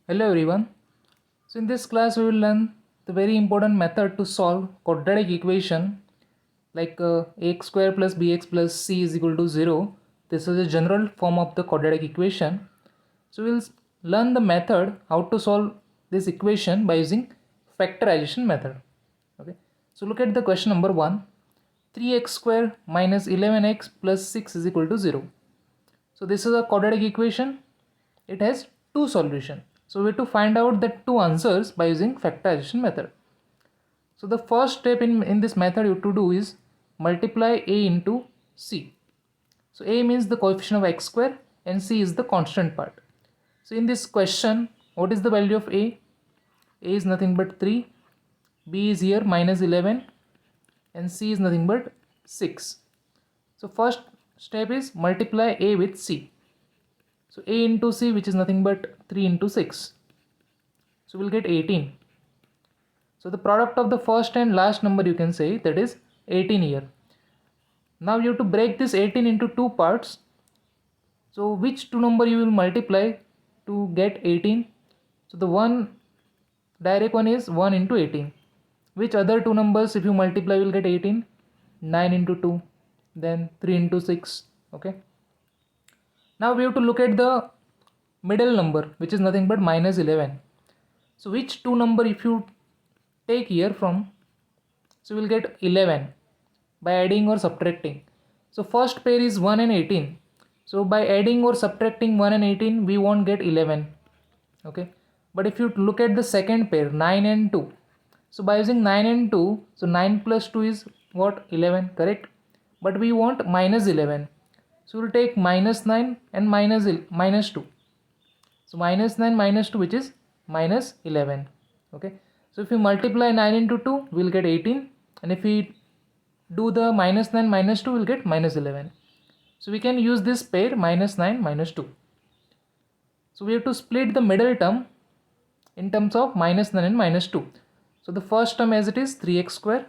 Hello everyone. So in this class we will learn the very important method to solve quadratic equation like ax square plus bx plus c is equal to 0. This is a general form of the quadratic equation. So we will learn the method how to solve this equation by using factorization method. Okay. So look at the question number 1. 3x square minus 11x plus 6 is equal to 0. So this is a quadratic equation. It has two solutions. So we have to find out the two answers by using factorization method. So the first step in this method you have to do is multiply a into c. So a means the coefficient of x square and c is the constant part. So in this question, what is the value of a? A is nothing but 3, b is here minus 11 and c is nothing but 6. So first step is multiply a with c. So a into c, which is nothing but 3 into 6. So we'll get 18. So the product of the first and last number you can say that is 18 here. Now you have to break this 18 into two parts. So which two number you will multiply to get 18? So the one direct one is 1 into 18. Which other two numbers if you multiply will get 18? 9 into 2, then 3 into 6. Okay. Now we have to look at the middle number, which is nothing but minus 11. So which two number if you take here from, so we'll get 11 by adding or subtracting. So first pair is 1 and 18. So by adding or subtracting 1 and 18 we won't get 11. Okay. But if you look at the second pair 9 and 2. So by using 9 and 2, so 9 plus 2 is what? 11, correct? But we want minus 11. So we'll take minus 9 and minus 2. So minus 9 minus 2, which is minus 11. Okay. So if you multiply 9 into 2, we'll get 18. And if we do the minus 9 minus 2, we'll get minus 11. So we can use this pair minus 9 minus 2. So we have to split the middle term in terms of minus 9 and minus 2. So the first term as it is 3x square.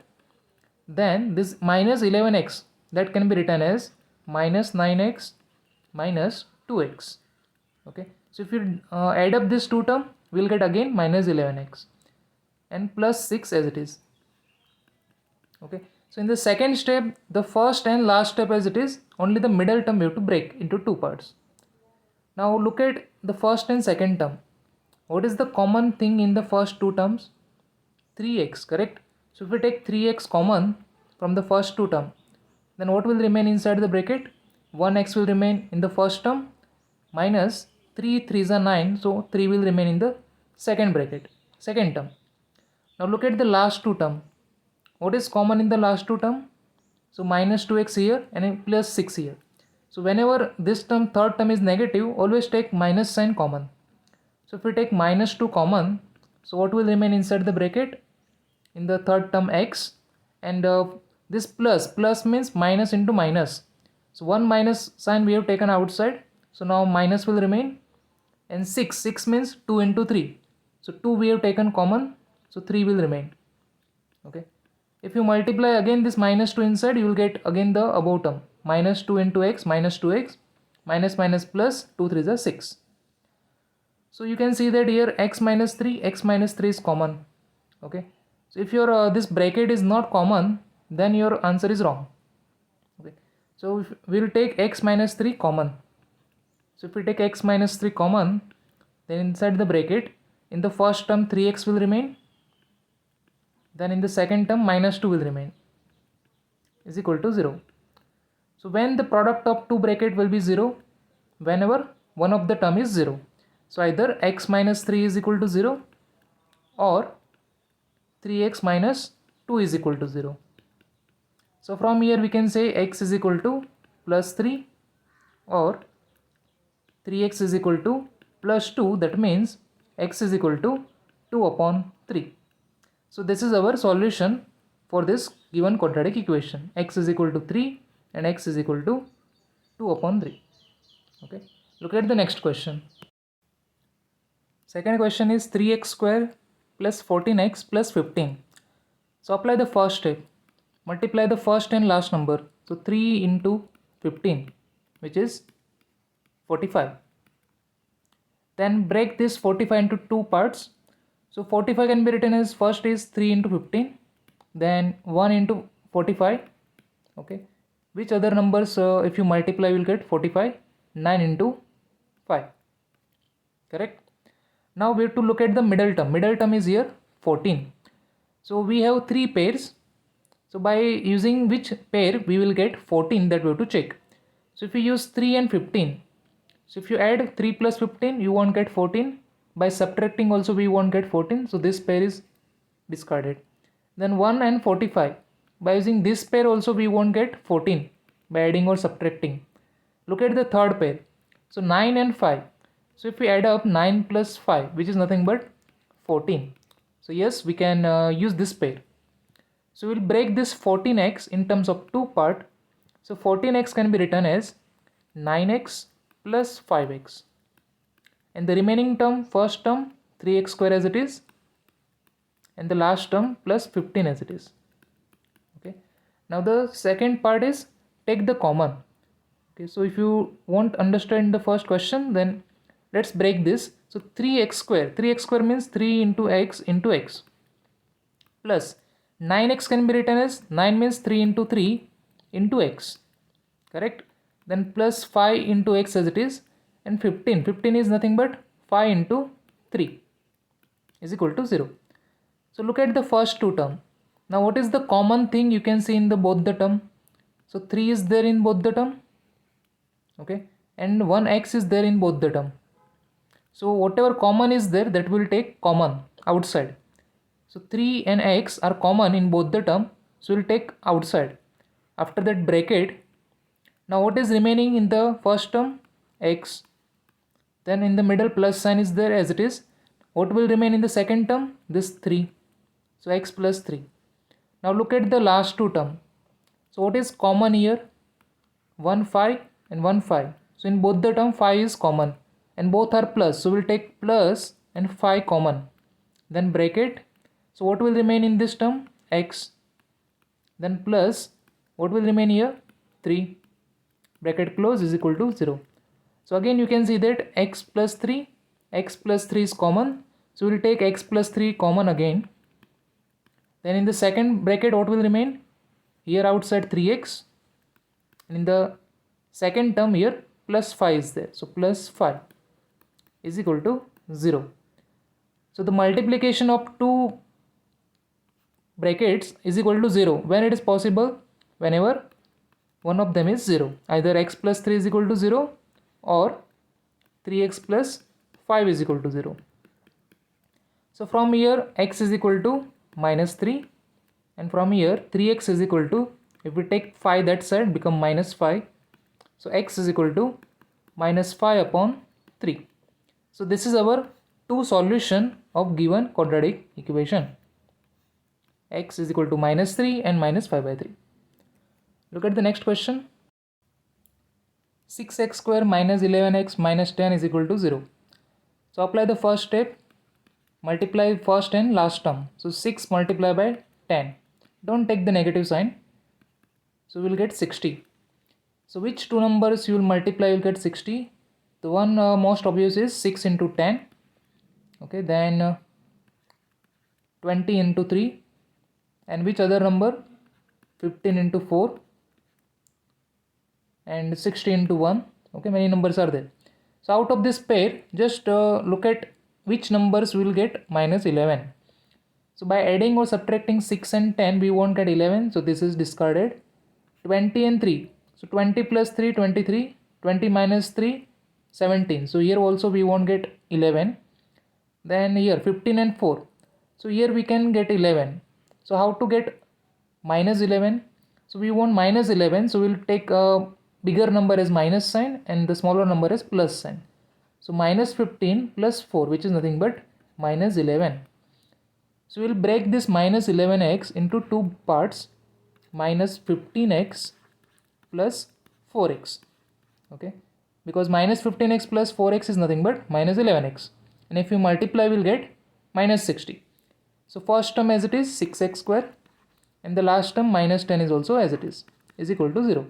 Then this minus 11x, that can be written as minus 9x minus 2x. Okay. So if you add up this two term, we'll get again minus 11x and plus 6 as it is. Okay. So in the second step, the first and last step as it is, only the middle term you have to break into two parts. Now look at the first and second term. What is the common thing in the first two terms? 3x, correct? So if we take 3x common from the first two term, then what will remain inside the bracket? 1x will remain in the first term minus 3 3s are 9, so 3 will remain in the second bracket, second term. Now look at the last two term. What is common in the last two term? So minus 2x here and plus 6 here. So whenever this term, third term is negative, always take minus sign common. So if we take minus 2 common, so what will remain inside the bracket? In the third term x, and this plus means minus into minus. So one minus sign we have taken outside. So now minus will remain, and 6 means 2 into 3. So 2 we have taken common, so 3 will remain. Okay. If you multiply again this minus 2 inside, you will get again the above term, minus 2 into x minus 2x minus minus plus 2 3s are 6. So you can see that here x minus 3 is common. Okay. So if your this bracket is not common, then your answer is wrong. Okay. So we will take x minus 3 common. So if we take x minus 3 common, then inside the bracket, in the first term 3x will remain, then in the second term minus 2 will remain, is equal to 0. So when the product of two bracket will be 0, whenever one of the term is 0. So either x minus 3 is equal to 0 or 3x minus 2 is equal to 0. So from here we can say x is equal to plus 3 or 3x is equal to plus 2, that means x is equal to 2 upon 3. So this is our solution for this given quadratic equation. X is equal to 3 and x is equal to 2 upon 3. Okay. Look at the next question. Second question is 3x square plus 14x plus 15. So apply the first step. Multiply the first and last number. So 3 into 15, which is 45. Then break this 45 into two parts. So 45 can be written as, first is 3 into 15, then 1 into 45. Okay, which other numbers if you multiply will get 45? 9 into 5. Correct. Now we have to look at the middle term. Middle term is here 14. So we have three pairs. So by using which pair we will get 14, that we have to check. So if you use 3 and 15, so if you add 3 plus 15, you won't get 14. By subtracting also we won't get 14. So this pair is discarded. Then 1 and 45. By using this pair also we won't get 14 by adding or subtracting. Look at the third pair. So 9 and 5. So if we add up 9 plus 5, which is nothing but 14. So yes, we can use this pair. So we'll break this 14x in terms of two parts. So 14x can be written as 9x plus 5x. And the remaining term, first term 3x square as it is, and the last term plus 15 as it is. Okay. Now the second part is take the common. Okay. So if you won't understand the first question, then let's break this. So 3x square means 3 into x plus 9x can be written as 9 means 3 into 3 into x. Correct. Then plus 5 into x as it is, and 15 is nothing but 5 into 3 is equal to 0. So look at the first two term. Now what is the common thing you can see in the both the term? So 3 is there in both the term. Okay, and 1x is there in both the term. So whatever common is there, that will take common outside. So 3 and x are common in both the term, so we'll take outside. After that bracket. Now what is remaining in the first term? X. Then in the middle plus sign is there as it is. What will remain in the second term? This 3. So x plus 3. Now look at the last two term. So what is common here? 1 5 and 1 5. So in both the term 5 is common and both are plus. So we'll take plus and 5 common. Then bracket. So what will remain in this term? X. Then plus, what will remain here? 3. Bracket close is equal to 0. So again you can see that x plus 3 is common. So we'll take x plus 3 common again. Then in the second bracket what will remain? Here outside 3x. And in the second term here plus 5 is there. So plus 5 is equal to 0. So the multiplication of two brackets is equal to 0. When it is possible? Whenever one of them is 0. Either x plus 3 is equal to 0 or 3x plus 5 is equal to 0. So from here x is equal to minus 3, and from here 3x is equal to, if we take 5 that side, become minus 5. So x is equal to minus 5 upon 3. So this is our two solution of given quadratic equation. X is equal to minus 3 and minus 5 by 3. Look at the next question. 6x square minus 11x minus 10 is equal to 0. So apply the first step. Multiply first and last term. So 6 multiplied by 10. Don't take the negative sign. So we'll get 60. So which two numbers you will multiply, you'll get 60. The one most obvious is 6 into 10. Okay, then 20 into 3. And which other number? 15 into 4. And 60 into 1. Okay, many numbers are there. So out of this pair, just look at which numbers will get minus 11. So by adding or subtracting 6 and 10, we won't get 11. So this is discarded. 20 and 3. So 20 plus 3, 23. 20 minus 3, 17. So here also we won't get 11. Then here 15 and 4. So here we can get 11. So how to get minus 11? So we want minus 11. So we'll take a bigger number as minus sign and the smaller number as plus sign. So minus 15 plus 4, which is nothing but minus 11. So we'll break this minus 11x into two parts. Minus 15x plus 4x. Okay, because minus 15x plus 4x is nothing but minus 11x. And if you multiply, we'll get minus 60. So first term as it is 6x square, and the last term minus 10 is also as it is equal to 0.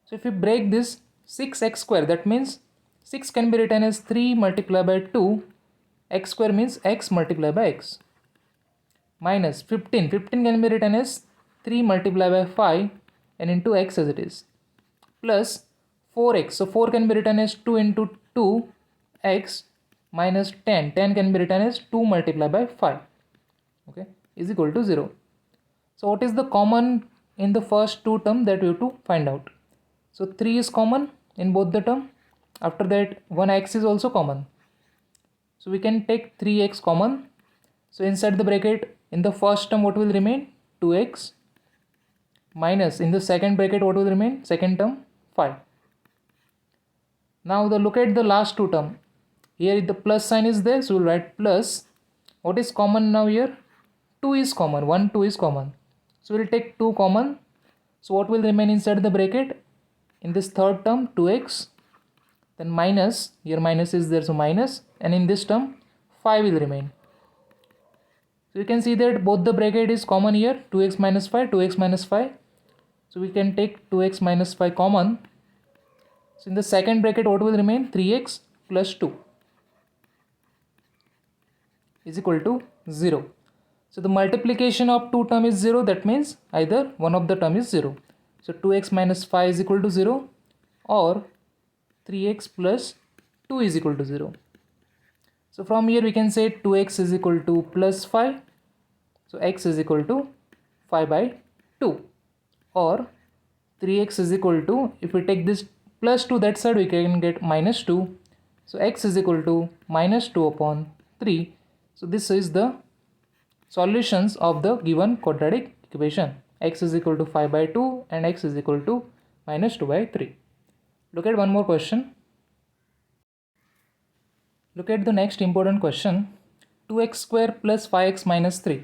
So if you break this 6x square, that means 6 can be written as 3 multiplied by 2, x square means x multiplied by x, minus 15, 15 can be written as 3 multiplied by 5 and into x as it is, plus 4x, so 4 can be written as 2 into 2 x, minus 10, 10 can be written as 2 multiplied by 5, okay, is equal to 0. So what is the common in the first two term that we have to find out? So 3 is common in both the term. After that 1x is also common. So we can take 3x common. So inside the bracket in the first term what will remain? 2x, minus in the second bracket what will remain? Second term 5. Now look at the last two term. Here the plus sign is there, so we'll write plus. What is common now here? 2 is common, 1, 2 is common. So we'll take 2 common. So what will remain inside the bracket? In this third term 2x, then minus, here minus is there, so minus, and in this term 5 will remain. So you can see that both the bracket is common here, 2x minus 5, 2x minus 5. So we can take 2x minus 5 common. So in the second bracket what will remain? 3x plus 2 is equal to 0. So the multiplication of two term is 0, that means either one of the term is 0. So 2x minus 5 is equal to 0 or 3x plus 2 is equal to 0. So from here we can say 2x is equal to plus 5. So x is equal to 5 by 2, or 3x is equal to, if we take this plus 2 that side we can get minus 2. So x is equal to minus 2 upon 3. So this is the solutions of the given quadratic equation. X is equal to 5 by 2 and x is equal to minus 2 by 3. Look at one more question. Look at the next important question. 2x square plus 5x minus 3.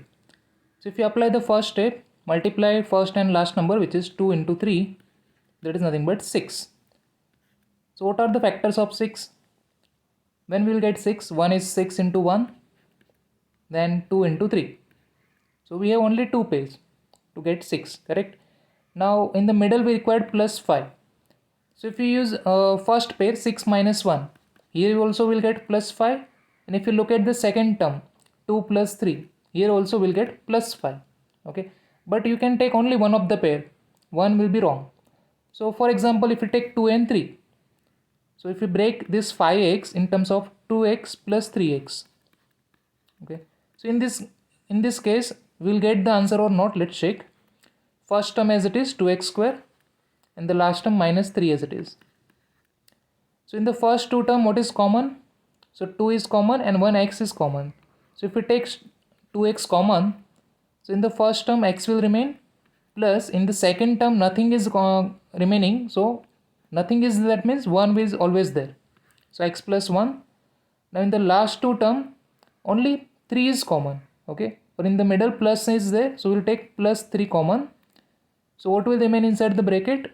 So if you apply the first step, multiply first and last number, which is 2 into 3, that is nothing but 6. So what are the factors of 6? When we will get 6? 1 is 6 into 1, then 2 into 3. So we have only 2 pairs to get 6, correct? Now in the middle we required plus 5. So if you use first pair 6 minus 1, here you also will get plus 5. And if you look at the second term 2 plus 3, here also will get plus 5. Okay, but you can take only one of the pair, one will be wrong. So for example, if you take 2 and 3, so if you break this 5x in terms of 2x plus 3x, okay, so in this case we will get the answer or not. Let's check. First term as it is 2x square and the last term minus 3 as it is. So in the first two term what is common? So 2 is common and 1x is common. So if we take 2x common, so in the first term x will remain, plus in the second term nothing is remaining, so nothing is, that means 1 is always there, so x plus 1. Now in the last two term only 3 is common, okay, but in the middle plus is there, so we'll take plus 3 common. So what will remain inside the bracket?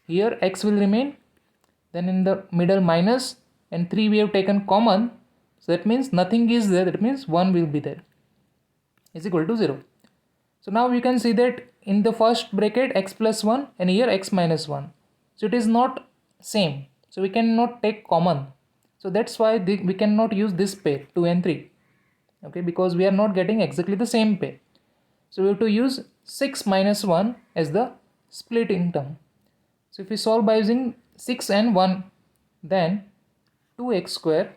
Here x will remain, then in the middle minus, and 3 we have taken common, so that means nothing is there, that means 1 will be there, is equal to 0. So now we can see that in the first bracket x plus 1 and here x minus 1, so it is not same, so we cannot take common. So that's why we cannot use this pair 2 and 3, okay, because we are not getting exactly the same pair. So we have to use 6 minus 1 as the splitting term. So if we solve by using 6 and 1, then 2x square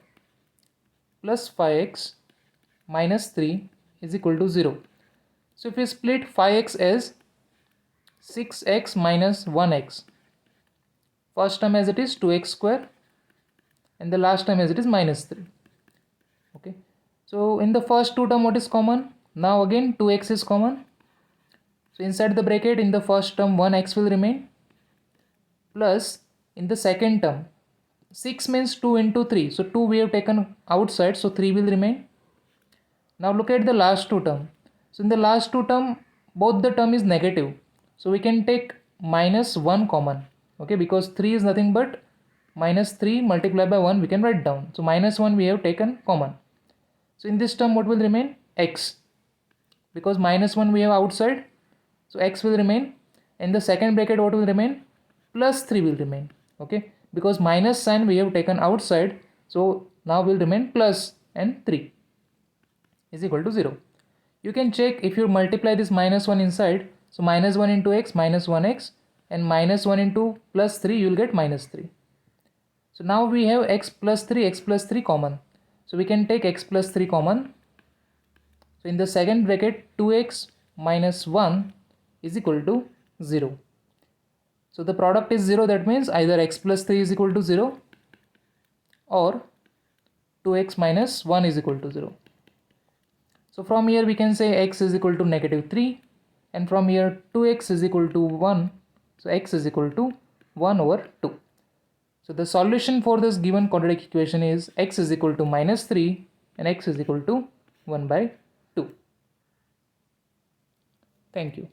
plus 5x minus 3 is equal to 0. So if we split 5x as 6x minus 1x, first term as it is 2x square and the last term as it is minus 3. Okay, so in the first two term what is common? Now again 2x is common. So inside the bracket in the first term 1x will remain, plus in the second term 6 means 2 into 3, so 2 we have taken outside, so 3 will remain. Now look at the last two term. So in the last two term both the term is negative, so we can take minus 1 common, okay, because 3 is nothing but minus 3 multiplied by 1 we can write down, so minus 1 we have taken common. So in this term what will remain? X, because minus 1 we have outside, so x will remain. In the second bracket what will remain? Plus 3 will remain, okay, because minus sign we have taken outside, so now will remain plus, and 3 is equal to 0. You can check if you multiply this minus 1 inside, so minus 1 into x minus 1x, and minus 1 into plus 3 you will get minus 3. So now we have x plus 3 common, so we can take x plus 3 common. So in the second bracket 2x minus 1 is equal to 0. So the product is 0, that means either x plus 3 is equal to 0 or 2x minus 1 is equal to 0. So from here we can say x is equal to negative 3, and from here 2x is equal to 1, so x is equal to 1 over 2. So the solution for this given quadratic equation is x is equal to minus 3 and x is equal to 1 by 2. Thank you.